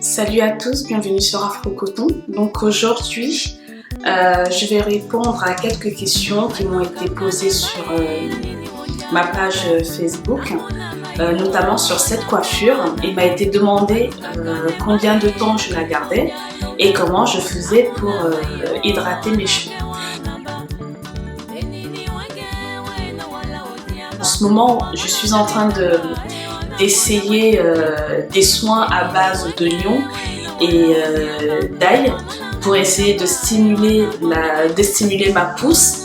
Salut à tous, bienvenue sur Afro Coton. Donc aujourd'hui, je vais répondre à quelques questions qui m'ont été posées sur ma page Facebook, notamment sur cette coiffure. Il m'a été demandé combien de temps je la gardais et comment je faisais pour hydrater mes cheveux. En ce moment, je suis en train d'essayer des soins à base d'oignons et d'ail pour essayer de stimuler ma pousse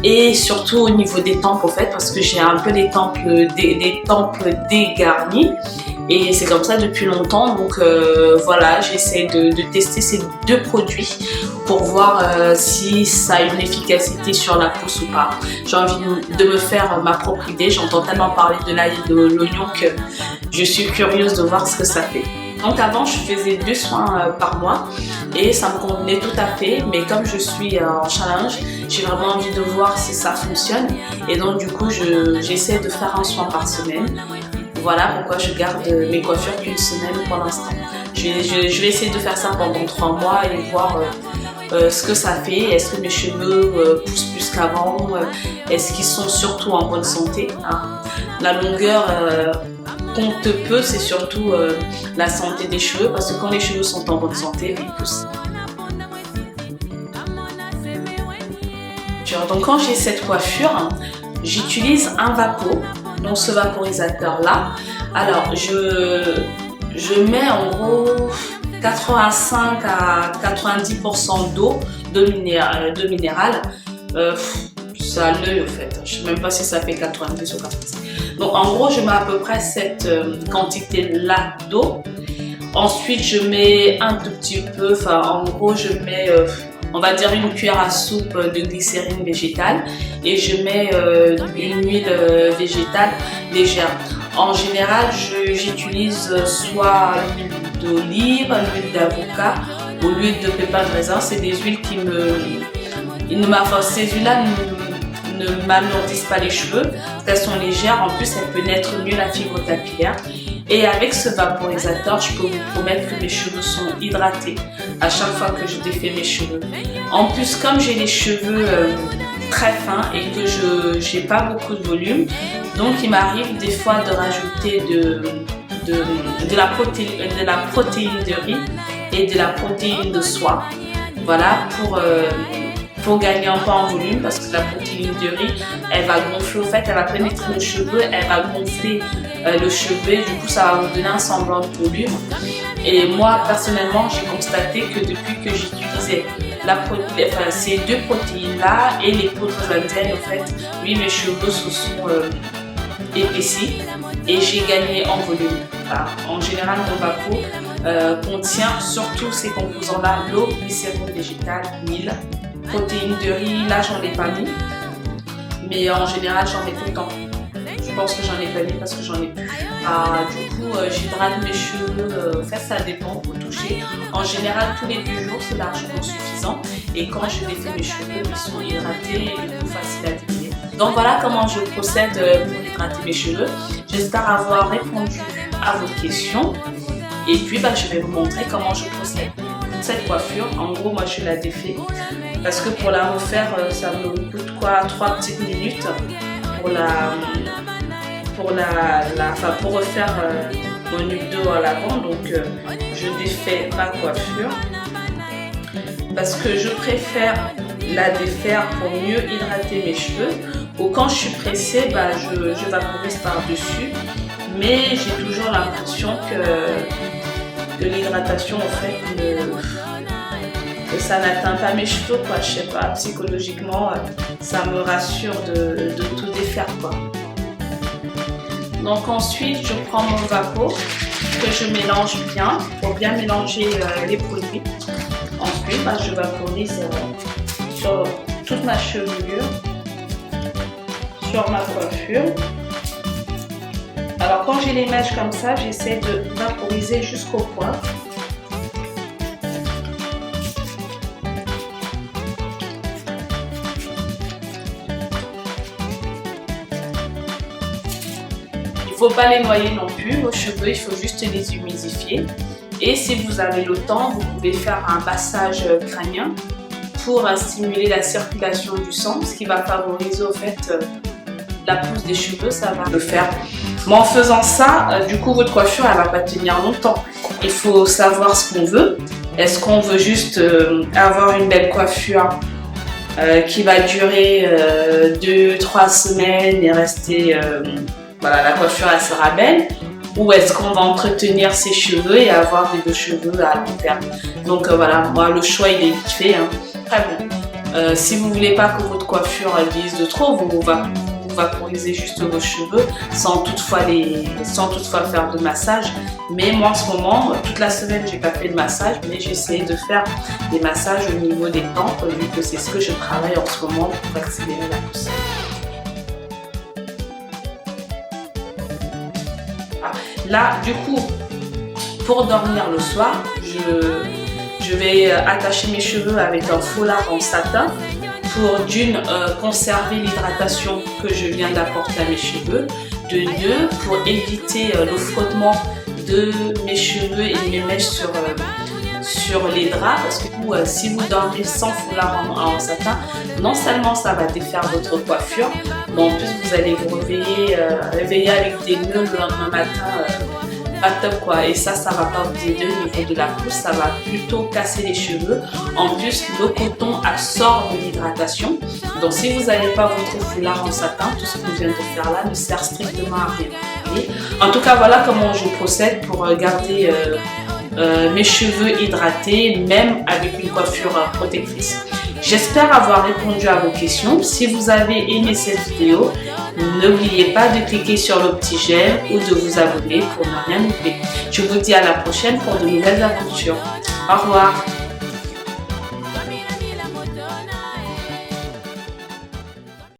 et surtout au niveau des tempes en fait, parce que j'ai un peu des tempes dégarnies et c'est comme ça depuis longtemps. Donc voilà, j'essaie de tester ces deux produits pour voir si ça a une efficacité sur la pousse ou pas. J'ai envie de me faire ma propre idée. J'entends tellement parler de l'ail et de l'oignon que je suis curieuse de voir ce que ça fait. Donc avant, je faisais 2 soins par mois et ça me convenait tout à fait. Mais comme je suis en challenge, j'ai vraiment envie de voir si ça fonctionne. Et donc du coup, j'essaie de faire un soin par semaine. Voilà pourquoi je garde mes coiffures qu'une semaine pour l'instant. Je vais essayer de faire ça pendant 3 mois et voir ce que ça fait. Est-ce que mes cheveux poussent plus qu'avant? Est-ce qu'ils sont surtout en bonne santé, hein? La longueur compte peu, c'est surtout la santé des cheveux, parce que quand les cheveux sont en bonne santé, ils poussent. Donc quand j'ai cette coiffure, j'utilise un vapeau, donc ce vaporisateur là. Alors je mets en gros 85 à 90% d'eau, de minéral. Ça a l'œil au fait, je ne sais même pas si ça fait 90 ou 85. Donc en gros je mets à peu près cette quantité là d'eau. Ensuite je mets un tout petit peu, en gros je mets on va dire une cuillère à soupe de glycérine végétale et je mets une huile végétale légère. En général j'utilise soit l'huile d'olive, l'huile d'avocat ou l'huile de pépins de raisin. C'est des huiles qui ces huiles-là ne m'alourdissent pas les cheveux, elles sont légères, en plus elles pénètrent mieux la fibre capillaire. Et avec ce vaporisateur, je peux vous promettre que mes cheveux sont hydratés à chaque fois que je défais mes cheveux. En plus, comme j'ai les cheveux très fins et que je n'ai pas beaucoup de volume, donc il m'arrive des fois de rajouter de la protéine de riz et de la protéine de soie. Voilà, pour gagner un peu en volume, parce que la protéine de riz, elle va gonfler, au fait, elle va pénétrer le cheveu, elle va gonfler le cheveu, du coup ça va me donner un semblant de volume. Et moi personnellement, j'ai constaté que depuis que j'utilisais ces deux protéines là et les poudres indiennes, en fait, oui, mes cheveux se sont épaissis et j'ai gagné en volume. Enfin, en général, mon vapeau contient surtout ces composants là: l'eau, glycérine végétale, l'huile, protéines de riz. Là j'en ai pas mis, mais en général j'en ai tout le temps. Je pense que j'en ai pas mis parce que j'en ai plus. Du coup j'hydrate mes cheveux, en fait ça dépend, au toucher. En général tous les 2 jours c'est largement suffisant, et quand je défais mes cheveux, ils sont hydratés et du coup faciles à défiler. Donc voilà comment je procède pour hydrater mes cheveux. J'espère avoir répondu à vos questions et puis je vais vous montrer comment je procède. Cette coiffure, en gros moi je la défais parce que pour la refaire ça me coûte 3 petites minutes pour refaire mon huile d'eau à l'avant. Donc je défais ma coiffure parce que je préfère la défaire pour mieux hydrater mes cheveux, ou quand je suis pressée je vaporise par dessus, mais j'ai toujours l'impression que l'hydratation en fait que ça n'atteint pas mes cheveux, quoi. Je sais pas, psychologiquement ça me rassure de tout défaire, quoi. Donc ensuite je prends mon vapeau que je mélange bien pour bien mélanger les produits. Ensuite je vaporise sur toute ma chevelure, sur ma coiffure. Alors quand j'ai les mèches comme ça, j'essaie de vaporiser jusqu'au point. faut pas les noyer non plus, vos cheveux, il faut juste les humidifier. Et si vous avez le temps, vous pouvez faire un massage crânien pour stimuler la circulation du sang, ce qui va favoriser au fait la pousse des cheveux, ça va le faire. Mais en faisant ça, du coup votre coiffure elle va pas tenir longtemps. Il faut savoir ce qu'on veut. Est-ce qu'on veut juste avoir une belle coiffure qui va durer 2-3 semaines et rester, voilà, la coiffure elle sera belle, ou est-ce qu'on va entretenir ses cheveux et avoir des beaux cheveux à long terme. Donc voilà, moi le choix il est vite fait, hein. Très bon. Si vous voulez pas que votre coiffure glisse de trop, vous vaporiser juste vos cheveux sans toutefois faire de massage. Mais moi en ce moment, toute la semaine j'ai pas fait de massage, mais j'ai essayé de faire des massages au niveau des tempes vu que c'est ce que je travaille en ce moment pour accélérer la pousse. Là du coup, pour dormir le soir, je vais attacher mes cheveux avec un foulard en satin pour d'une conserver l'hydratation que je viens d'apporter à mes cheveux, de deux pour éviter le frottement de mes cheveux et mes mèches sur les draps, parce que si vous dormez sans foulard en satin, non seulement ça va défaire votre coiffure, mais en plus vous allez vous réveiller avec des nœuds le lendemain matin. Pas top quoi, et ça va pas vous aider au niveau de la pousse, ça va plutôt casser les cheveux. En plus le coton absorbe l'hydratation, donc si vous n'avez pas votre foulard en satin, tout ce que je viens de faire là ne sert strictement à rien. Et en tout cas voilà comment je procède pour garder mes cheveux hydratés, même avec une coiffure protectrice. J'espère avoir répondu à vos questions. Si vous avez aimé cette vidéo, n'oubliez pas de cliquer sur le petit j'aime ou de vous abonner pour ne rien louper. Je vous dis à la prochaine pour de nouvelles aventures. Au revoir.